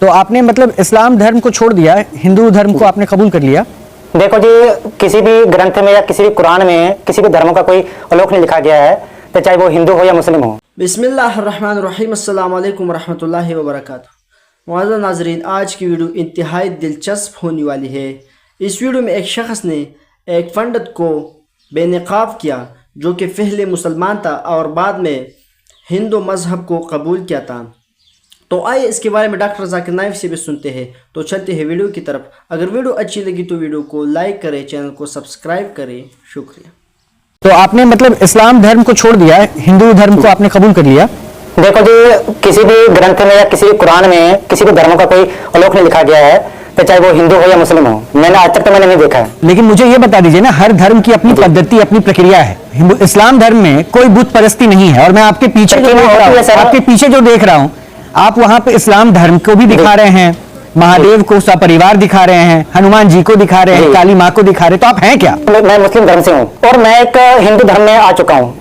तो आपने मतलब इस्लाम धर्म को छोड़ दिया, हिंदू धर्म को आपने कबूल कर लिया। देखो जी, किसी भी ग्रंथ में या किसी भी कुरान में किसी भी धर्म का कोई उल्लेख नहीं लिखा गया है, तो चाहे वो हिंदू हो या मुस्लिम हो। बिस्मिल्लाहिर्रहमानिर्रहीम, अस्सलाम वालेकुम रहमतुल्लाहि व बरकातुहू। मुअज़्ज़ज़ नाज़रीन, आज की वीडियो इंतहाई दिलचस्प होने वाली है। इस वीडियो में एक शख्स ने एक पंडित को बेनकाब किया जो कि पहले मुसलमान था और बाद में हिंदू मज़हब को कबूल किया था। तो आइए इसके बारे में डॉक्टर जाकिर नाइफ से भी सुनते हैं। तो चलते हैं वीडियो की तरफ। अगर वीडियो अच्छी लगी तो वीडियो को लाइक करें, चैनल को सब्सक्राइब करें। शुक्रिया। तो आपने मतलब इस्लाम धर्म को छोड़ दिया, हिंदू धर्म को आपने कबूल कर लिया। देखो जी, किसी भी ग्रंथ में या किसी भी कुरान में किसी भी धर्म का कोई उल्लेख नहीं लिखा गया है, तो चाहे वो हिंदू हो या मुस्लिम हो। मैंने आज तक तो मैंने नहीं देखा है। लेकिन मुझे ये बता दीजिए ना, हर धर्म की अपनी पद्धति, अपनी प्रक्रिया है। इस्लाम धर्म में कोई बुत परस्ती नहीं है। और मैं आपके पीछे जो देख रहा हूँ, आप वहां पे इस्लाम धर्म को भी दिखा रहे हैं, महादेव को सपरिवार दिखा रहे हैं, हनुमान जी को दिखा रहे हैं, काली माँ को दिखा रहे हैं। तो आप हैं क्या? मैं मुस्लिम धर्म से हूँ और मैं एक हिंदू धर्म में आ चुका हूँ।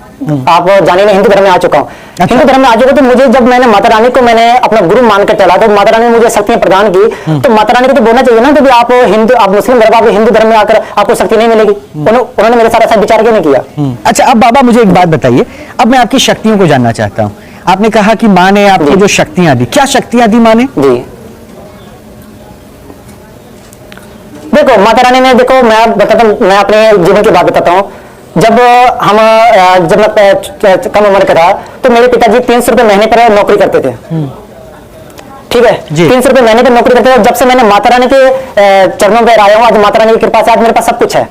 आप जाने में हिंदू धर्म में आ चुका हूँ। अच्छा। हिंदू धर्म में आ चुका तो मुझे, जब मैंने माता रानी को मैंने अपना गुरु मानकर चला, तो माता रानी ने मुझे शक्तियां प्रदान की। तो माता रानी को तो बोलना चाहिए ना कि आप हिंदू, आप मुस्लिम धर्म, आप हिंदू धर्म में आकर आपको शक्ति नहीं मिलेगी। उन्होंने मेरे साथ ऐसा विचार क्यों नहीं किया? अच्छा, अब बाबा मुझे एक बात बताइए। अब मैं आपकी शक्तियों को जानना चाहता हूँ। आपने कहा कि माँ ने आपको जो शक्तियां दी, क्या शक्तियां दी माँ ने? जी देखो, माता रानी ने, देखो मैं बताता हूँ, मैं अपने जीवन की बात बताता हूँ। जब मैं कम उम्र का था, तो मेरे पिताजी 300 रुपए महीने पर नौकरी करते थे। ठीक है, 300 रुपए महीने पर नौकरी करते थे। जब से मैंने माता रानी के चरणों पर आया हूँ, आज माता रानी की कृपा से आज मेरे पास सब कुछ है।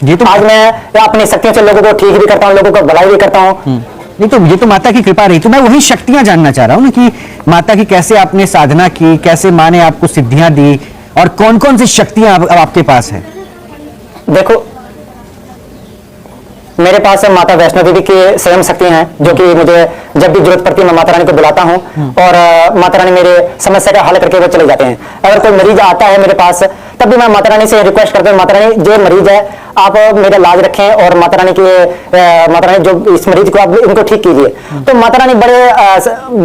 ये तो आज मैं अपनी शक्तियों से लोगों को ठीक भी करता हूँ, लोगों को भलाई भी करता हूँ। नहीं, तो ये तो माता की कृपा रही। तो मैं वही शक्तियां जानना चाह रहा हूँ ना कि माता की कैसे आपने साधना की, कैसे माँ ने आपको सिद्धियां दी, और कौन कौन सी शक्तियां अब आपके पास है। देखो, मेरे पास माता वैष्णो देवी की स्वयं शक्तियां हैं, जो कि मुझे जब भी जरूरत पड़ती है मैं माता रानी को बुलाता हूं और माता रानी मेरे समस्या का हल करके वो चले जाते हैं। अगर कोई मरीज आता है मेरे पास, तब भी मैं माता रानी से रिक्वेस्ट करता हूं, माता रानी जो मरीज है आप मेरा इलाज रखें और माता रानी जो इस मरीज को आप इनको ठीक कीजिए। तो माता रानी बड़े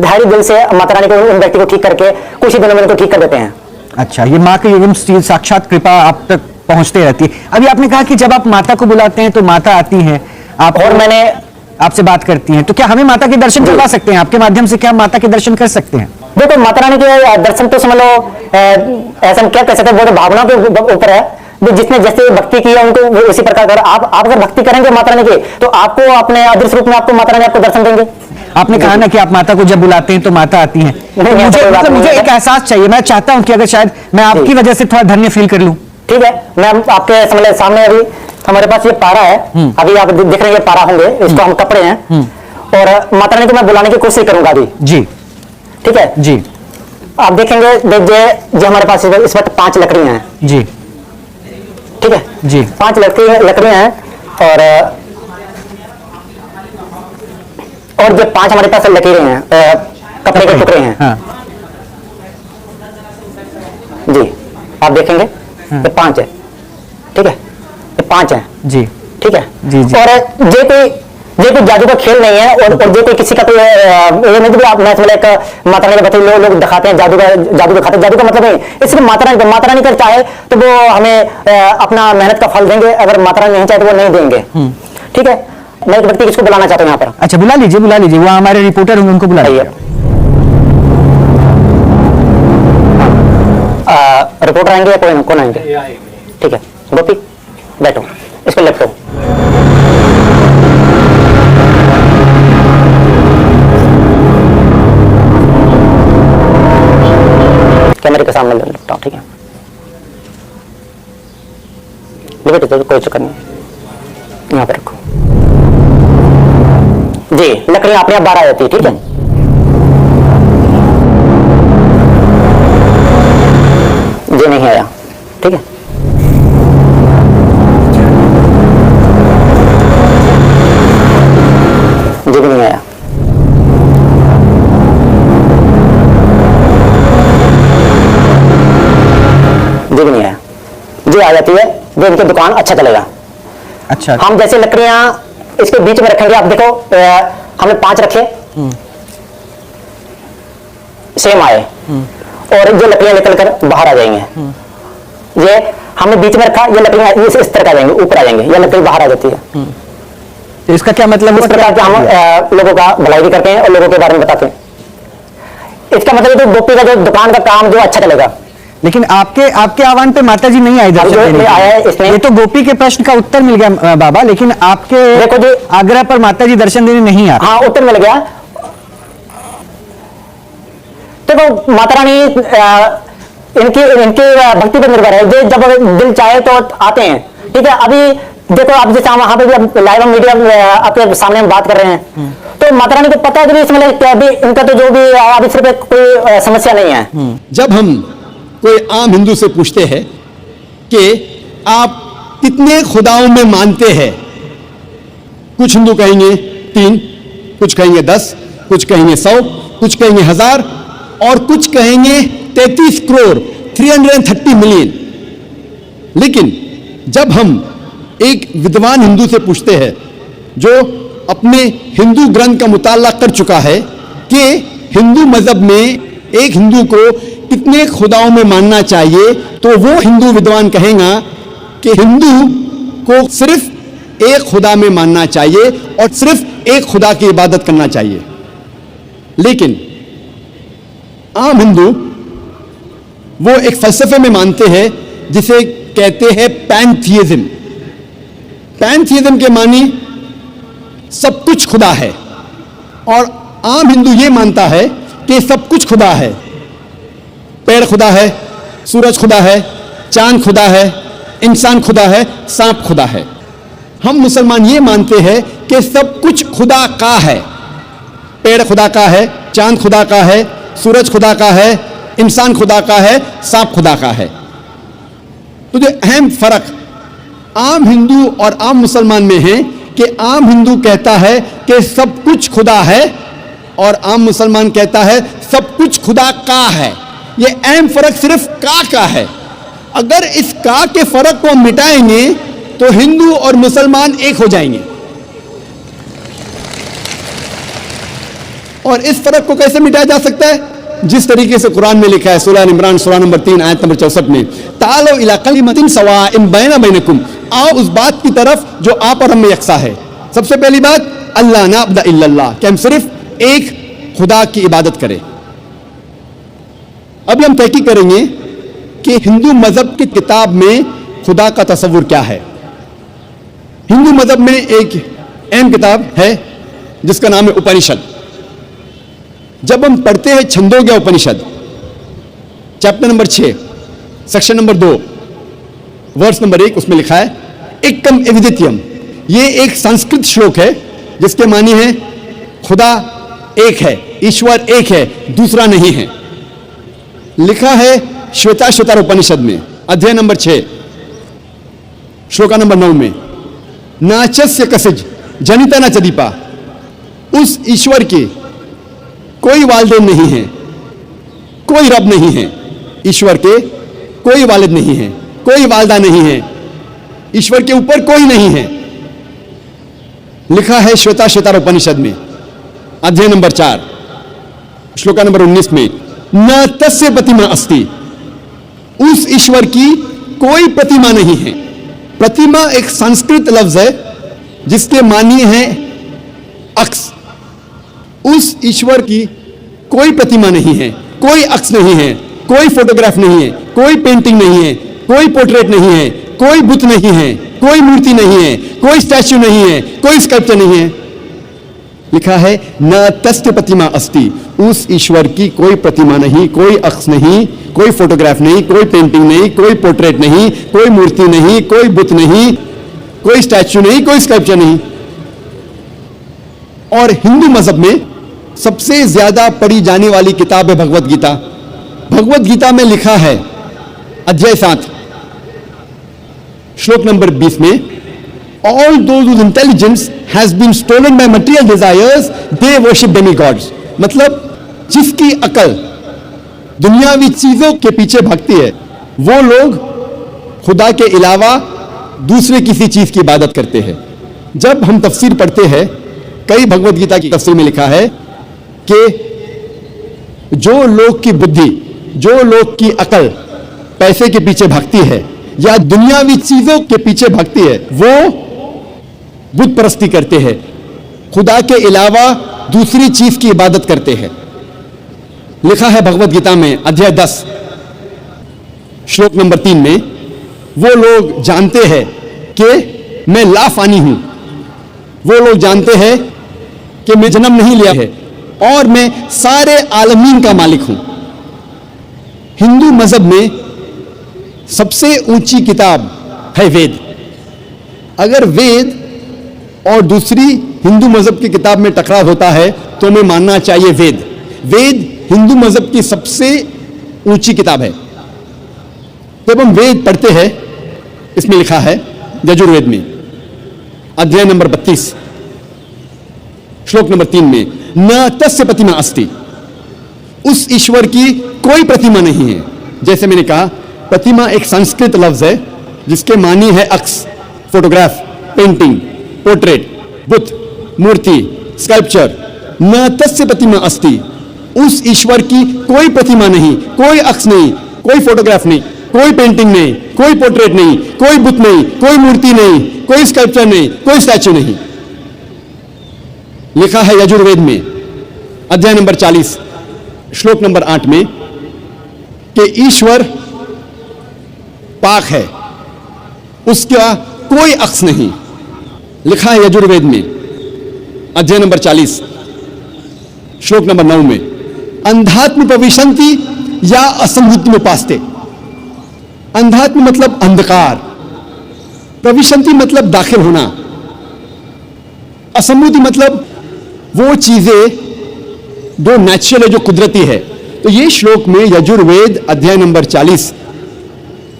धैर्य दिल से माता रानी को, उन व्यक्ति को ठीक करके कुछ ही दिनों में उनको ठीक कर देते हैं। अच्छा, ये माँ की साक्षात कृपा आप तक पहुंचते रहती है। अभी आपने कहा कि जब आप माता को बुलाते हैं तो माता आती हैं, आप और मैंने आपसे बात करती हैं, तो क्या हमें माता के दर्शन करवा सकते हैं? आपके माध्यम से क्या माता के दर्शन कर सकते हैं? देखो, माता रानी के दर्शन तो समझ लो, ऐसा क्या कह सकते हैं, वो तो भावना के ऊपर है। जिसने जैसे भक्ति की है उनको उसी प्रकार कर। आप अगर भक्ति करेंगे माता रानी की, तो आपको अपने अदृश्य रूप में आपको माता रानी आपको दर्शन देंगे। आपने कहा ना कि आप माता को जब बुलाते हैं तो माता आती हैं। मुझे एक एहसास चाहिए। मैं चाहता हूं कि अगर शायद मैं आपकी वजह से थोड़ा धन्य फील कर लूं। ठीक है, मैं आपके सामने अभी हमारे पास ये पारा है, अभी आप देख रहे हैं, ये पारा होंगे, इसको हम कपड़े हैं, और माता रानी को मैं बुलाने की कोशिश करूंगा अभी। जी ठीक है जी। आप देखेंगे, जो हमारे पास इस वक्त 5 लकड़ियां हैं। जी ठीक है जी। 5 लकड़ियां हैं और जो 5 हमारे पास लकीरें हैं, कपड़े के टुकड़े हैं। हाँ। जी, आप देखेंगे ये 5 है। ठीक है, ये 5 है। जी ठीक है जी जी। और ये कोई जादू का खेल नहीं है, और ये कोई किसी का कोई ये नहीं कि आप मैं एक माता रानी बता लोग दिखाते हैं जादू दिखाते हैं। जादू का मतलब नहीं, इसलिए माता रानी कर चाहे तो वो हमें अपना मेहनत का फल देंगे, अगर माता रानी नहीं चाहे तो वो नहीं देंगे। ठीक है, मैं एक व्यक्ति किसको बुलाना चाहता हूँ यहाँ पर। अच्छा, बुला लीजिए, वो हमारे रिपोर्टर होंगे, उनको बुला लीजिए। रिपोर्टर आएंगे या कौन आएंगे? ठीक है, गोपी बैठो, इसको लेटो। कैमरे के सामने लेटो। ठीक है, बेटे कोई चक्कर नहीं, यहाँ पे रखो। जी, लकड़ियां अपने आप बाहर आ जाती है। ठीक है, ये नहीं आया। ठीक है, ये भी नहीं आया। ये भी नहीं आया। ये आ जाती है, जो इनकी दुकान अच्छा चलेगा। अच्छा, हम जैसे लकड़ियां इसके बीच में रखेंगे। आप देखो, हमने 5 रखे, सेम आए और ये लकड़ियां निकलकर बाहर आ जाएंगे। ये हमने बीच में रखा, ये लकड़ियां इस तरह आ जाएंगे, ऊपर आ जाएंगे, ये लकड़ी बाहर आ जाती है। तो इसका क्या मतलब? इस प्रकार के हम लोगों का भलाई भी करते हैं और लोगों के बारे में बताते हैं। इसका मतलब तो गोपी का जो दुकान का काम जो अच्छा चलेगा। लेकिन आपके आह्वान पे माता जी नहीं आई दर्शन देने के आया है लिए। इसमें। ये तो गोपी के प्रश्न का उत्तर मिल गया बाबा, लेकिन आपके देखो जी, आग्रह पर माता जी दर्शन देने नहीं आ। हाँ, उत्तर मिल गया। देखो माता रानी इनकी भक्ति पर निर्भर है, जो जब दिल चाहे तो आते हैं। ठीक है, अभी देखो आप जैसे वहां पे भी लाइव मीडिया आपके सामने हम बात कर रहे हैं, तो माता रानी को पता है कि इसमें अभी इनका तो जो भी अभी सिर्फ कोई समस्या नहीं है। जब हम कोई आम हिंदू से पूछते हैं कि आप कितने खुदाओं में मानते हैं, कुछ हिंदू कहेंगे 3, कुछ कहेंगे 10, कुछ कहेंगे 100, कुछ कहेंगे 1000 और कुछ कहेंगे 33 करोड़ 330 मिलियन। लेकिन जब हम एक विद्वान हिंदू से पूछते हैं जो अपने हिंदू ग्रंथ का मुताला कर चुका है कि हिंदू मजहब में एक हिंदू को कितने खुदाओं में मानना चाहिए, तो वो हिंदू विद्वान कहेगा कि हिंदू को सिर्फ एक खुदा में मानना चाहिए और सिर्फ एक खुदा की इबादत करना चाहिए। लेकिन आम हिंदू वो एक फलसफे में मानते हैं जिसे कहते हैं पैंथियज्म। पैंथियज्म के मानी सब कुछ खुदा है, और आम हिंदू ये मानता है कि सब कुछ खुदा है। पेड़ खुदा है, सूरज खुदा है, चांद खुदा है, इंसान खुदा है, सांप खुदा है। हम मुसलमान ये मानते हैं कि सब कुछ खुदा का है। पेड़ खुदा का है, चांद खुदा का है, सूरज खुदा का है, इंसान खुदा का है, सांप खुदा का है। तो जो अहम फर्क आम हिंदू और आम मुसलमान में है कि आम हिंदू कहता है कि सब कुछ खुदा है और आम मुसलमान कहता है सब कुछ खुदा का है। ये अहम फर्क सिर्फ का है। अगर इस का के फर्क को मिटाएंगे तो हिंदू और मुसलमान एक हो जाएंगे। और इस फर्क को कैसे मिटाया जा सकता है? जिस तरीके से कुरान में लिखा है, सूरह इमरान सूरह नंबर 3 आयत नंबर 64 में, तालो इला कलिमतिन सवाइन बैना बैनकुम, आओ उस बात की तरफ जो आप और हम में यकसा है। सबसे पहली बात, अल्लाह नाबदा इल्लल्लाह, कि हम सिर्फ एक खुदा की इबादत करें। अभी हम तहकीक करेंगे कि हिंदू मजहब की किताब में खुदा का तस्वुर क्या है। हिंदू मजहब में एक अहम किताब है जिसका नाम है उपनिषद। जब हम पढ़ते हैं Chandogya Upanishad, chapter number 6, section number 2, verse number 1, उसमें लिखा है एकम एविदित्यम। ये एक संस्कृत श्लोक है जिसके मानी है खुदा एक है, ईश्वर एक है, दूसरा नहीं है। लिखा है श्वेताश्वतर उपनिषद में, अध्याय नंबर 6, श्लोका नंबर 9 में, नाचस्य कसिज जनिता न चदीपा, उस ईश्वर के कोई वालिदैन नहीं है, कोई रब नहीं है। ईश्वर के कोई वालिद नहीं है, कोई वालदा नहीं है, ईश्वर के ऊपर कोई नहीं है। लिखा है श्वेताश्वतर उपनिषद में, अध्याय नंबर 4, श्लोका नंबर 19 में, न तस्य प्रतिमा अस्ति, उस ईश्वर की कोई प्रतिमा नहीं है। प्रतिमा एक संस्कृत लफ्ज है जिसके मानी है अक्स। उस ईश्वर की कोई प्रतिमा नहीं है, कोई अक्स नहीं है, कोई फोटोग्राफ नहीं है, कोई पेंटिंग नहीं है, कोई पोर्ट्रेट नहीं है, कोई बुत नहीं है, कोई मूर्ति नहीं है, कोई स्टैच्यू नहीं है, कोई स्कल्पचर नहीं है। लिखा है न तस्य प्रतिमा अस्ति, उस ईश्वर की कोई प्रतिमा नहीं, कोई अक्स नहीं, कोई फोटोग्राफ नहीं, कोई पेंटिंग नहीं, कोई पोर्ट्रेट नहीं, कोई मूर्ति नहीं, कोई बुत नहीं, कोई स्टैच्यू नहीं, कोई स्कल्पचर नहीं। और हिंदू मजहब में सबसे ज्यादा पढ़ी जाने वाली किताब है भगवत गीता। भगवत गीता में लिखा है अध्याय 7, श्लोक नंबर 20 में, all those whose intelligence has been stolen by material desires, they worship demigods। मतलब जिसकी अकल दुनियावी चीजों के पीछे भागती है वो लोग खुदा के अलावा दूसरे किसी चीज की इबादत करते हैं। जब हम तफसीर पढ़ते हैं, कई भगवत गीता की तफसीर में लिखा है कि जो लोग की बुद्धि, जो लोग की अकल पैसे के पीछे भागती है या दुनियावी चीजों के पीछे भागती है, वो बुत परस्ती करते हैं, खुदा के अलावा दूसरी चीज की इबादत करते हैं। लिखा है भगवत गीता में अध्याय 10 श्लोक नंबर 3 में, वो लोग जानते हैं कि मैं लाफानी हूं, वो लोग जानते हैं कि मैं जन्म नहीं लिया है और मैं सारे आलमीन का मालिक हूं। हिंदू मजहब में सबसे ऊंची किताब है वेद। अगर वेद और दूसरी हिंदू मजहब की किताब में टकराव होता है तो हमें मानना चाहिए वेद। वेद हिंदू मजहब की सबसे ऊंची किताब है। जब हम वेद पढ़ते हैं, इसमें लिखा है यजुर्वेद में अध्याय नंबर 32 श्लोक नंबर 3 में, न तस्य प्रतिमा अस्ति, उस ईश्वर की कोई प्रतिमा नहीं है। जैसे मैंने कहा, प्रतिमा एक संस्कृत लफ्ज है जिसके मानी है अक्स, फोटोग्राफ, पेंटिंग, पोर्ट्रेट, बुत, मूर्ति, स्कल्पचर। न तस्य प्रतिमा अस्ति, उस ईश्वर की कोई प्रतिमा नहीं, कोई अक्स नहीं, कोई फोटोग्राफ नहीं, कोई पेंटिंग नहीं, कोई पोर्ट्रेट नहीं, कोई बुत नहीं, कोई मूर्ति नहीं, कोई स्कल्पचर नहीं, कोई स्टैच्यू नहीं। लिखा है यजुर्वेद में अध्याय नंबर 40 श्लोक नंबर 8 में कि ईश्वर पाक है, उसका कोई अक्स नहीं। लिखा है यजुर्वेद में अध्याय नंबर 40 श्लोक नंबर 9 में, अंधात्म प्रविशन्ति या असंभूति में पास्ते। अंधात्म मतलब अंधकार, प्रविशन्ति मतलब दाखिल होना, असंभूति मतलब वो चीजें जो नेचुरल है, जो कुदरती है। तो ये श्लोक में यजुर्वेद अध्याय नंबर 40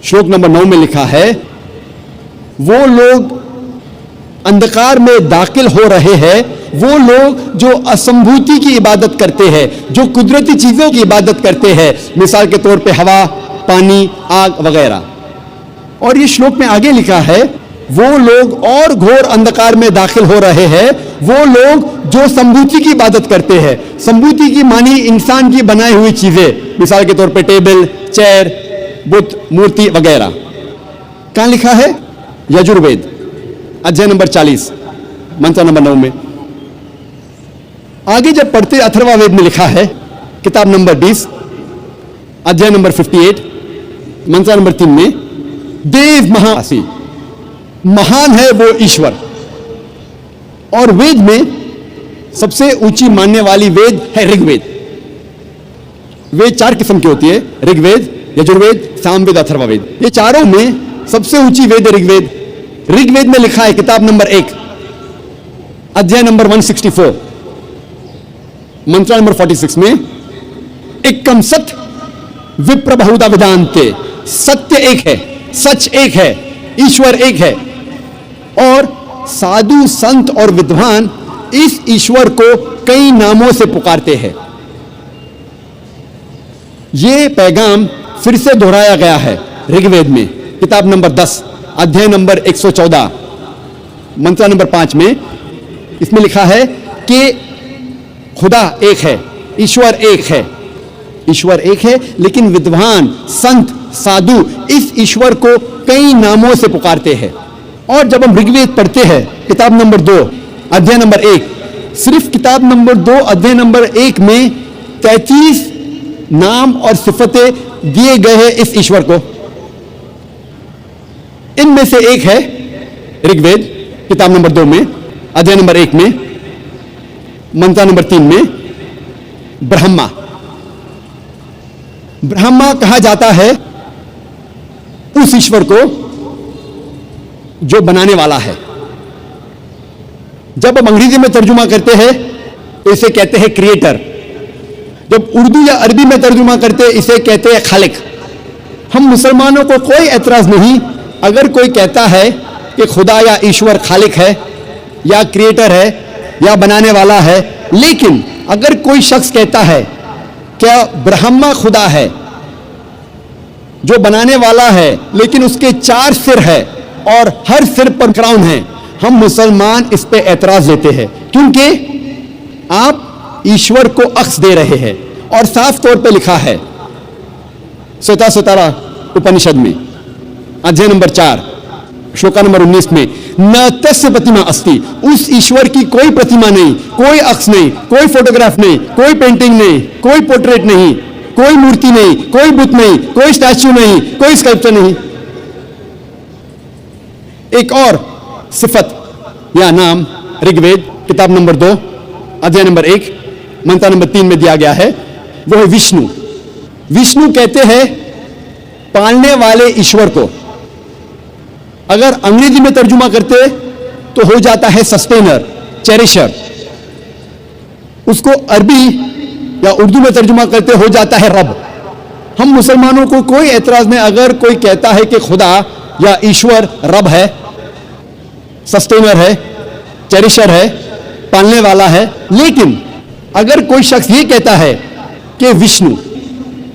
श्लोक नंबर 9 में लिखा है, वो लोग अंधकार में दाखिल हो रहे हैं, वो लोग जो असंभूति की इबादत करते हैं, जो कुदरती चीजों की इबादत करते हैं, मिसाल के तौर पे हवा, पानी, आग वगैरह। और ये श्लोक में आगे लिखा है, वो लोग और घोर अंधकार में दाखिल हो रहे हैं, वो लोग जो संभूति की इबादत करते हैं। संभूति की मानी इंसान की बनाई हुई चीजें, मिसाल के तौर पे टेबल, चेयर, बुत, मूर्ति वगैरह। कहां लिखा है? यजुर्वेद अध्याय नंबर 40 मंत्र नंबर 9 में। आगे जब पढ़ते अथर्ववेद में लिखा है किताब नंबर 20 अध्याय नंबर 58 मंत्र नंबर 3 में, देव महासी, महान है वो ईश्वर। और वेद में सबसे ऊंची मानने वाली वेद है ऋग्वेद। वेद 4 किस्म की होती है, ऋग्वेद, यजुर्वेद, सामवेद, अथर्ववेद। ये चारों में सबसे ऊंची वेद है ऋग्वेद। ऋग्वेद में लिखा है किताब नंबर 1 अध्याय नंबर 164 मंत्र नंबर 46 में, एकम सत्य विप्र बहुधा वेदांते, सत्य एक है, सच एक है, ईश्वर एक है। और साधु संत और विद्वान इस ईश्वर को कई नामों से पुकारते हैं। यह पैगाम फिर से दोहराया गया है ऋग्वेद में किताब नंबर 10 अध्याय नंबर 114 मंत्र नंबर 5 में। इसमें लिखा है कि खुदा एक है, ईश्वर एक है, ईश्वर एक है, लेकिन विद्वान, संत, साधु इस ईश्वर को कई नामों से पुकारते हैं। और जब हम ऋग्वेद पढ़ते हैं किताब नंबर 2 अध्याय नंबर 1, सिर्फ किताब नंबर 2 अध्याय नंबर 1 में 33 नाम और सिफतें दिए गए हैं इस ईश्वर को। इनमें से एक है ऋग्वेद किताब नंबर 2 में अध्याय नंबर 1 में मंत्र नंबर 3 में, ब्रह्मा। ब्रह्मा कहा जाता है उस ईश्वर को जो बनाने वाला है। जब हम अंग्रेजी में तर्जुमा करते हैं तो इसे कहते हैं क्रिएटर। जब उर्दू या अरबी में तर्जुमा करते हैं इसे कहते हैं खालिक। हम मुसलमानों को कोई एतराज नहीं अगर कोई कहता है कि खुदा या ईश्वर खालिक है या क्रिएटर है या बनाने वाला है, लेकिन अगर कोई शख्स कहता है क्या ब्रह्मा खुदा है जो बनाने वाला है, लेकिन उसके 4 सिर है और हर सिर पर क्राउन है, हम मुसलमान इस पे एतराज देते हैं, क्योंकि आप ईश्वर को अक्स दे रहे हैं और साफ तौर पे लिखा है श्वेताश्वतरा उपनिषद में अध्याय नंबर 4 श्लोका नंबर 19 में, न तस्य प्रतिमा अस्ति, उस ईश्वर की कोई प्रतिमा नहीं, कोई अक्ष नहीं, कोई फोटोग्राफ नहीं, कोई पेंटिंग नहीं, कोई पोर्ट्रेट नहीं, कोई मूर्ति नहीं, कोई बुत नहीं, कोई स्टैच्यू नहीं, कोई स्कल्पचर नहीं। एक और सिफत या नाम ऋग्वेद किताब नंबर 2 अध्याय नंबर 1 मंत्र नंबर 3 में दिया गया है, वो है विष्णु। विष्णु कहते हैं पालने वाले ईश्वर को। अगर अंग्रेजी में तर्जुमा करते तो हो जाता है सस्टेनर, चेरिशर। उसको अरबी या उर्दू में तर्जुमा करते हो जाता है रब। हम मुसलमानों को कोई एतराज नहीं अगर कोई कहता है कि खुदा या ईश्वर रब है, सस्टेनर है, चेरिशर है, पालने वाला है। लेकिन अगर कोई शख्स ये कहता है कि विष्णु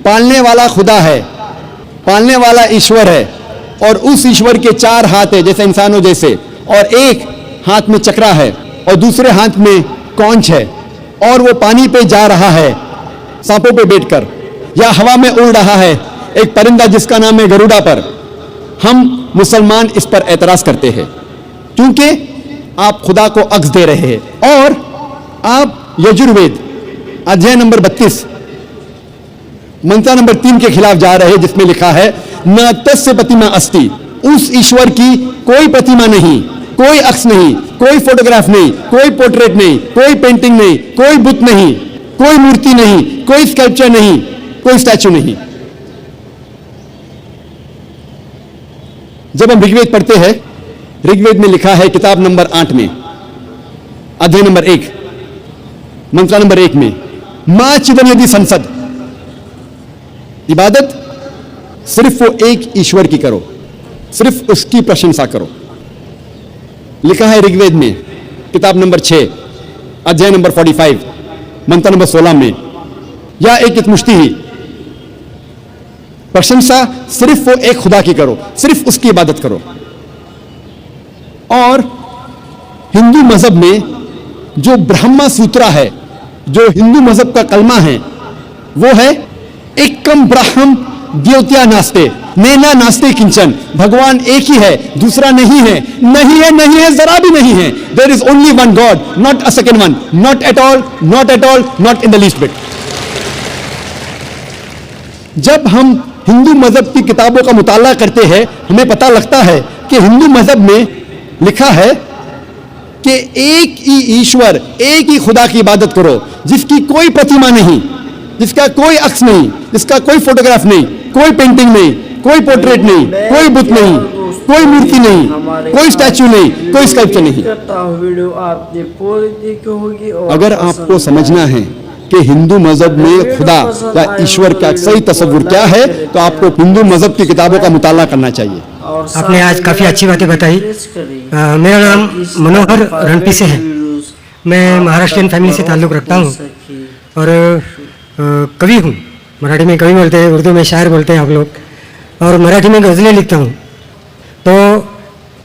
पालने वाला खुदा है, पालने वाला ईश्वर है, और उस ईश्वर के 4 हाथ है जैसे इंसानों जैसे, और एक हाथ में चक्रा है और दूसरे हाथ में कौंच है, और वो पानी पे जा रहा है सांपों पे बैठकर, या हवा में उड़ रहा है एक परिंदा जिसका नाम है गरुड़ा पर, हम मुसलमान इस पर एतराज करते हैं क्योंकि आप खुदा को अक्स दे रहे हैं। और आप यजुर्वेद अध्याय नंबर 32 मंत्र नंबर 3 के खिलाफ जा रहे हैं जिसमें लिखा है न तस्य प्रतिमा अस्ति, उस ईश्वर की कोई प्रतिमा नहीं, कोई अक्स नहीं, कोई फोटोग्राफ नहीं, कोई पोर्ट्रेट नहीं, कोई पेंटिंग नहीं, कोई बुत नहीं, कोई मूर्ति नहीं, कोई स्कल्पचर नहीं, कोई स्टैच्यू नहीं। जब हम ऋग्वेद पढ़ते हैं, ऋग्वेद में लिखा है किताब नंबर 8 में अध्याय नंबर 1 मंत्र नंबर 1 में, मां चिदम यदि संसद, इबादत सिर्फ वो एक ईश्वर की करो, सिर्फ उसकी प्रशंसा करो। लिखा है ऋग्वेद में किताब नंबर 6 अध्याय नंबर 45 मंत्र नंबर 16 में, या एक मुश्ती ही प्रशंसा सिर्फ वो एक खुदा की करो, सिर्फ उसकी इबादत करो। और हिंदू मजहब में जो ब्रह्मा सूत्रा है, जो हिंदू मजहब का कलमा है, वो है एकम ब्रह्म द्योत्या नास्ते नेना नास्ते किंचन, भगवान एक ही है, दूसरा नहीं है, नहीं है, नहीं है, जरा भी नहीं है। There is only one god, not a second one, not at all, not at all, not in the least bit. जब हम हिंदू मजहब की किताबों का मुताला करते हैं, हमें पता लगता है कि हिंदू मजहब में लिखा है कि एक ही ईश्वर, एक ही खुदा की इबादत करो, जिसकी कोई प्रतिमा नहीं, जिसका कोई अक्स नहीं, जिसका कोई फोटोग्राफ नहीं, कोई पेंटिंग नहीं, कोई पोर्ट्रेट नहीं, कोई बुत नहीं, कोई मूर्ति नहीं, कोई स्टैच्यू नहीं, कोई स्कल्पचर नहीं। वीडियो आपने पूरी देखी होगी। अगर आपको समझना है कि हिंदू मजहब में खुदा या ईश्वर का सही तस्वुर क्या है, तो आपको हिंदू मजहब की किताबों का मुताला करना चाहिए। आपने आज काफ़ी अच्छी बातें बताई। मेरा नाम मनोहर रणपी से है। मैं महाराष्ट्रियन फैमिली से ताल्लुक़ रखता हूँ और कवि हूँ। मराठी में कवि बोलते हैं, उर्दू में शायर बोलते हैं आप लोग, और मराठी में गज़लें लिखता हूँ। तो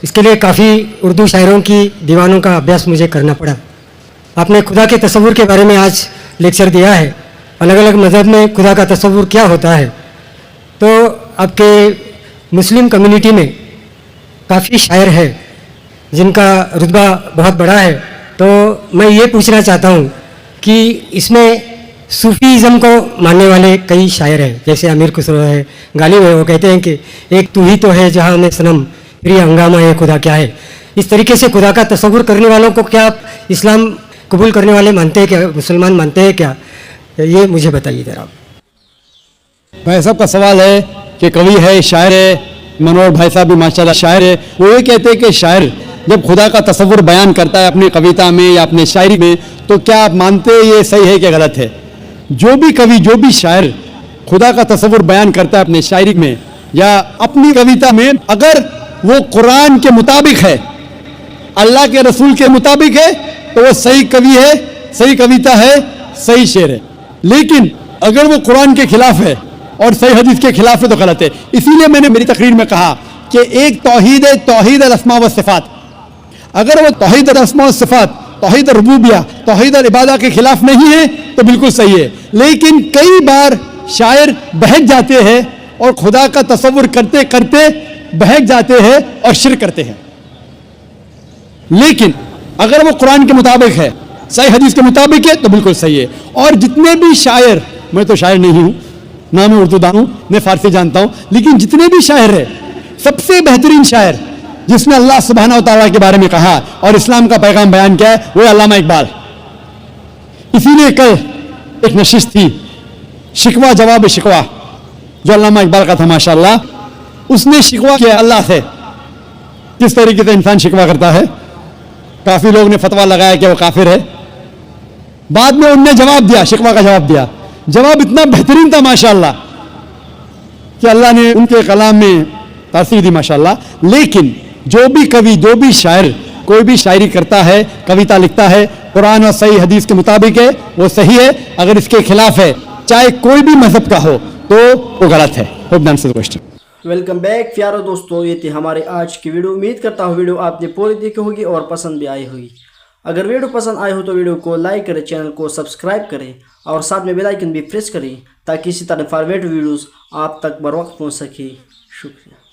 इसके लिए काफ़ी उर्दू शायरों की दीवानों का अभ्यास मुझे करना पड़ा। आपने खुदा के तस्वुर के बारे में आज लेक्चर दिया है, अलग अलग मज़हब में खुदा का तस्वुर क्या होता है। तो आपके मुस्लिम कम्युनिटी में काफ़ी शायर है जिनका रुतबा बहुत बड़ा है। तो मैं ये पूछना चाहता हूँ कि इसमें सूफीज़म को मानने वाले कई शायर हैं, जैसे अमीर खुसरो है, गालिब है। वो कहते हैं कि एक तू ही तो है जहाँ में सनम, फिर ये हंगामा है खुदा क्या है। इस तरीके से खुदा का तस्वुर करने वालों को क्या आप इस्लाम कबूल करने वाले मानते हैं क्या, मुसलमान मानते हैं क्या? ये मुझे बताइए ज़रा। भाई साहब का सवाल है कि कवि है, शायर है, मनोहर भाई साहब भी माशाल्लाह शायर है। वो ये कहते हैं कि शायर जब खुदा का तस्वुर बयान करता है अपनी कविता में या अपने शायरी में, तो क्या आप मानते हैं ये सही है कि गलत है? जो भी कवि, जो भी शायर खुदा का तस्वुर बयान करता है अपने शायरी में या अपनी कविता में, अगर वो कुरान के मुताबिक है, अल्लाह के रसूल के मुताबिक है, तो वो सही कवि है, सही कविता है, सही शेर है। लेकिन अगर वो कुरान के खिलाफ है और सही हदीस के खिलाफ है तो गलत है। इसीलिए मैंने मेरी तकरीर में कहा कि एक तौहीद है, तौहीद अल अस्मा व सिफात। अगर वो तौहीद अल अस्मा व सिफात तौहीद रुबूबिया, तौहीद और इबादा के खिलाफ नहीं है तो बिल्कुल सही है। लेकिन कई बार शायर बहक जाते हैं और खुदा का तसव्वुर करते करते बहक जाते हैं और शिर्क करते हैं। लेकिन अगर वो कुरान के मुताबिक है, सही हदीस के मुताबिक है तो बिल्कुल सही है। और जितने भी शायर, मैं तो शायर नहीं हूं, ना मैं उर्दू दान हूं, मैं फारसी जानता हूं, लेकिन जितने भी शायर है, सबसे बेहतरीन शायर जिसने अल्लाह सुब्हानहू व तआला के बारे में कहा और इस्लाम का पैगाम बयान किया है, वो अल्लामा इकबाल। इसीलिए कल एक नशिस्त थी, शिकवा जवाब शिकवा, जो अल्लामा इकबाल का था माशाअल्लाह। उसने शिकवा किया अल्लाह से, किस तरीके से इंसान शिकवा करता है। काफी लोग ने फतवा लगाया कि वो काफिर है। बाद में उनने जवाब दिया, शिकवा का जवाब दिया। जवाब इतना बेहतरीन था माशाअल्लाह कि अल्लाह ने उनके कलाम में तासीर दी माशाअल्लाह। लेकिन जो भी कवि, जो भी शायर कोई भी शायरी करता है, कविता लिखता है, कुरान और सही हदीस के मुताबिक है, वो सही है। अगर इसके खिलाफ है, चाहे कोई भी मजहब का हो, तो वो गलत है। Hope that answers the question. Welcome back प्यारो दोस्तों, ये थी हमारी आज की वीडियो। उम्मीद करता हूँ वीडियो आपने पूरी देखी होगी और पसंद भी आई होगी। अगर वीडियो पसंद आई हो तो वीडियो को लाइक करें, चैनल को सब्सक्राइब करें और साथ में बेल आइकन भी प्रेस करें ताकि इसी तरह फॉरवर्ड वीडियोस आप तक बर वक्त पहुँच सके। शुक्रिया।